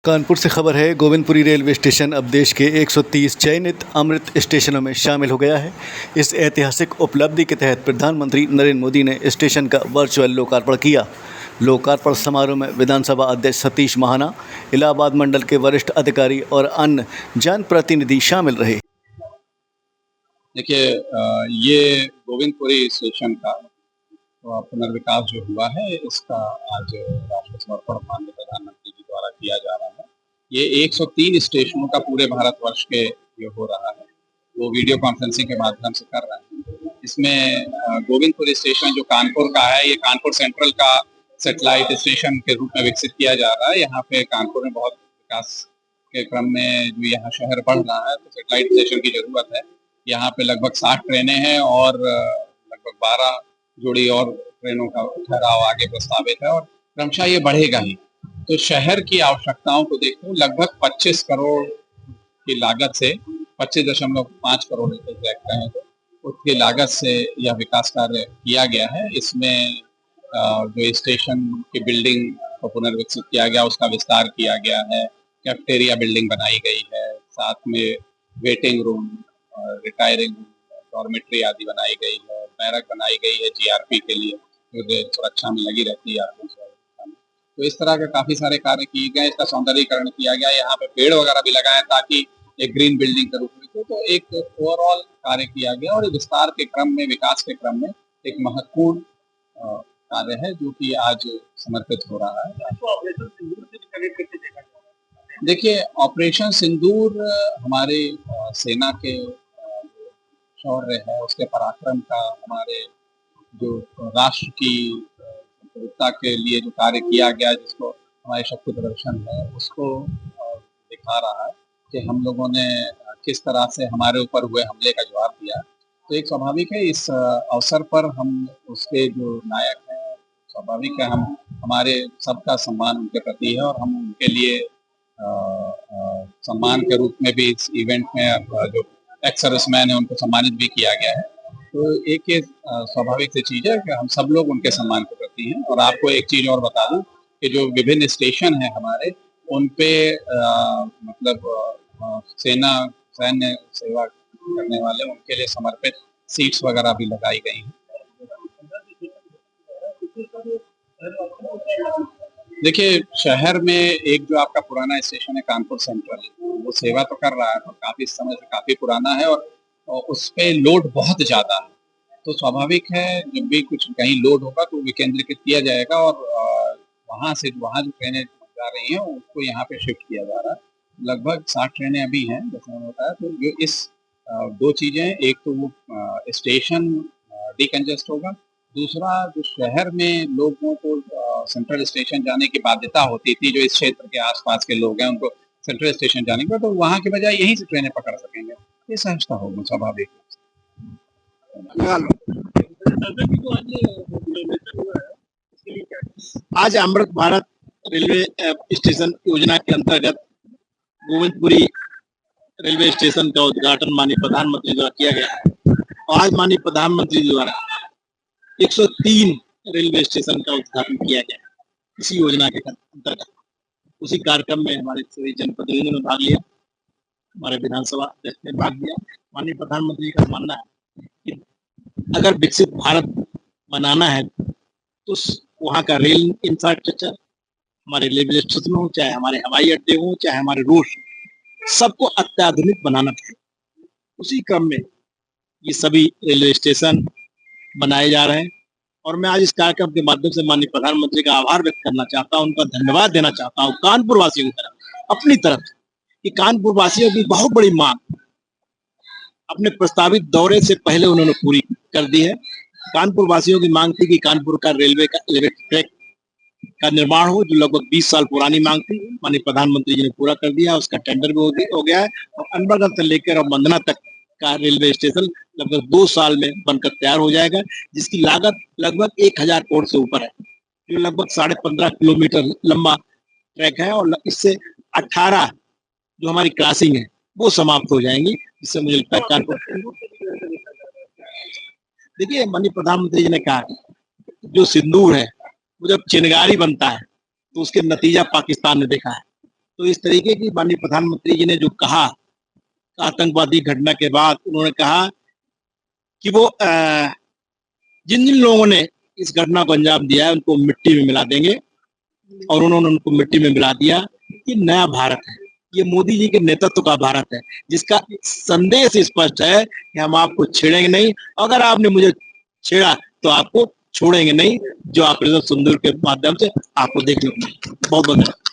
कानपुर से खबर है। गोविंदपुरी रेलवे स्टेशन अब देश के 130 चयनित अमृत स्टेशनों में शामिल हो गया है। इस ऐतिहासिक उपलब्धि के तहत प्रधानमंत्री नरेंद्र मोदी ने स्टेशन का वर्चुअल लोकार्पण किया। लोकार्पण समारोह में विधानसभा अध्यक्ष सतीश महाना, इलाहाबाद मंडल के वरिष्ठ अधिकारी और अन्य जनप्रतिनिधि शामिल रहे। देखिए, ये गोविंदपुरी स्टेशन का पुनर्विकास जो हुआ है, इसका आज राष्ट्र समर्पण माननीय प्रधानमंत्री जी द्वारा किया जा रहा है। ये 103 स्टेशनों का पूरे भारतवर्ष के ये हो रहा है, वो वीडियो कॉन्फ्रेंसिंग के माध्यम से कर रहे हैं। इसमें गोविंदपुरी स्टेशन जो कानपुर का है, ये कानपुर सेंट्रल का सैटेलाइट स्टेशन के रूप में विकसित किया जा रहा है। यहाँ पे कानपुर में बहुत विकास के क्रम में जो यहाँ शहर बढ़ रहा है, तो सैटेलाइट स्टेशन की जरूरत है। यहाँ पे लगभग 60 ट्रेनें हैं और लगभग 12 जोड़ी और ट्रेनों का ठहराव आगे प्रस्तावित है और क्रमशः ये बढ़ेगा ही। तो शहर की आवश्यकताओं को देखते हुए लगभग 25 करोड़ की लागत से 25.5 करोड़ एग्जैक्ट कहें तो उसकी लागत से यह विकास कार्य किया गया है। इसमें जो स्टेशन की बिल्डिंग को पुनर्विकसित किया गया, उसका विस्तार किया गया है, कैफेटेरिया बिल्डिंग बनाई गई है, साथ में वेटिंग रूम, रिटायरिंग डॉर्मेट्री आदि बनाई गई है, बैरक बनाई गई है जीआरपी के लिए, जो सुरक्षा में लगी रहती है यात्रियों सुरक्षा में। तो इस तरह के काफी सारे कार्य किए गए। इसका सौंदर्यीकरण किया गया, यहाँ पे पेड़ वगैरह भी लगाए ताकि एक ग्रीन बिल्डिंग के रूप में तो एक ओवरऑल कार्य किया गया और विस्तार के क्रम में, विकास के क्रम में एक महत्वपूर्ण कार्य है जो कि आज समर्पित हो रहा है। देखिए, ऑपरेशन सिंदूर हमारे सेना के शौर्य है, उसके पराक्रम का, हमारे जो राष्ट्र की एकता के लिए जो कार्य किया गया, जिसको हमारे शक्ति प्रदर्शन है, उसको दिखा रहा है कि हम लोगों ने किस तरह से हमारे ऊपर हुए हमले का जवाब दिया। तो एक स्वाभाविक है इस अवसर पर हम उसके जो नायक हैं, स्वाभाविक है हम हमारे सबका सम्मान उनके प्रति है और हम उनके लिए सम्मान के रूप में भी इस इवेंट में जो एक्स सर्विसमैन है उनको सम्मानित भी किया गया है। तो एक ये स्वाभाविक सी चीज है कि हम सब लोग उनके सम्मान के प्रति हैं। और आपको एक चीज और बता दूं कि जो विभिन्न स्टेशन हैं हमारे, उन पे सैन्य सेवा करने वाले उनके लिए समर्पित सीट्स वगैरह भी लगाई गई हैं। देखिए, शहर में एक जो आपका पुराना स्टेशन है कानपुर सेंट्रल, वो सेवा तो कर रहा है और काफी समय से काफी पुराना है और उस पे लोड बहुत ज्यादा है। तो स्वाभाविक है जब भी कुछ कहीं लोड होगा तो विकेंद्रीकृत किया जाएगा और वहाँ जो ट्रेनें जा रही हैं उसको यहाँ पे शिफ्ट किया जा रहा है। लगभग 60 ट्रेनें अभी हैं जैसे मैंने बताया। तो जो इस दो चीजें, एक तो वो स्टेशन डिकंजेस्ट होगा, दूसरा जो शहर में लोगों को सेंट्रल स्टेशन जाने की बाध्यता होती थी, जो इस क्षेत्र के आसपास के लोग हैं उनको सेंट्रल स्टेशन जाने के बाद, तो वहाँ के बजाय यहीं से ट्रेनें पकड़ सकेंगे। ये सहजता होगा स्वाभाविक। आज अमृत भारत रेलवे स्टेशन योजना के अंतर्गत गोविंदपुरी रेलवे स्टेशन का उद्घाटन माननीय प्रधानमंत्री द्वारा किया गया है। और आज माननीय प्रधानमंत्री द्वारा 103 रेलवे स्टेशन का उद्घाटन किया गया इसी योजना के अंतर्गत। उसी कार्यक्रम में हमारे सभी जनप्रतिनिधियों ने भाग लिया, हमारे विधानसभा अध्यक्ष ने भाग लिया। माननीय प्रधानमंत्री का मानना है कि अगर विकसित भारत बनाना है तो वहाँ का रेल इंफ्रास्ट्रक्चर, हमारे रेलवे स्टेशन हो, चाहे हमारे हवाई अड्डे हो, चाहे हमारे रोड, सबको अत्याधुनिक बनाना चाहिए। उसी क्रम में ये सभी रेलवे स्टेशन बनाए जा रहे हैं और मैं आज इस कार्यक्रम के माध्यम से माननीय प्रधानमंत्री का आभार व्यक्त करना चाहता हूँ, उनका धन्यवाद देना चाहता हूँ कानपुर वासियों की तरफ, अपनी तरफ, कि कानपुर वासियों की बहुत बड़ी मांग अपने प्रस्तावित दौरे से पहले उन्होंने पूरी कर दी है। कानपुर वासियों की मांग थी कि कानपुर का रेलवे का इलेक्ट्रिक ट्रैक का निर्माण हो, जो लगभग 20 साल पुरानी मांग थी। माननीय प्रधानमंत्री जी ने पूरा कर दिया, उसका टेंडर भी हो गया है और अनबरगढ़ से लेकर और मंदना तक का रेलवे स्टेशन लगभग 2 साल में बनकर तैयार हो जाएगा, जिसकी लागत लगभग 1000 करोड़ से ऊपर है, जो लगभग 15.5 किलोमीटर लंबा ट्रैक है और इससे 18 जो हमारी क्रॉसिंग है वो समाप्त हो जाएंगी, जिससे मुझे लगता है कानपुर। देखिए, माननीय प्रधानमंत्री जी ने कहा जो सिंदूर है वो जब चिनगारी बनता है तो उसके नतीजा पाकिस्तान ने देखा है। तो इस तरीके की माननीय प्रधानमंत्री जी ने जो कहा आतंकवादी घटना के बाद, उन्होंने कहा कि वो जिन जिन लोगों ने इस घटना को अंजाम दिया है उनको मिट्टी में मिला देंगे, और उन्होंने उनको मिट्टी में मिला दिया। ये नया भारत है, ये मोदी जी के नेतृत्व का भारत है, जिसका संदेश स्पष्ट है कि हम आपको छेड़ेंगे नहीं, अगर आपने मुझे छेड़ा तो आपको छोड़ेंगे नहीं, जो ऑपरेशन सिंदूर के माध्यम से आपको देखने को मिला। बहुत बहुत धन्यवाद।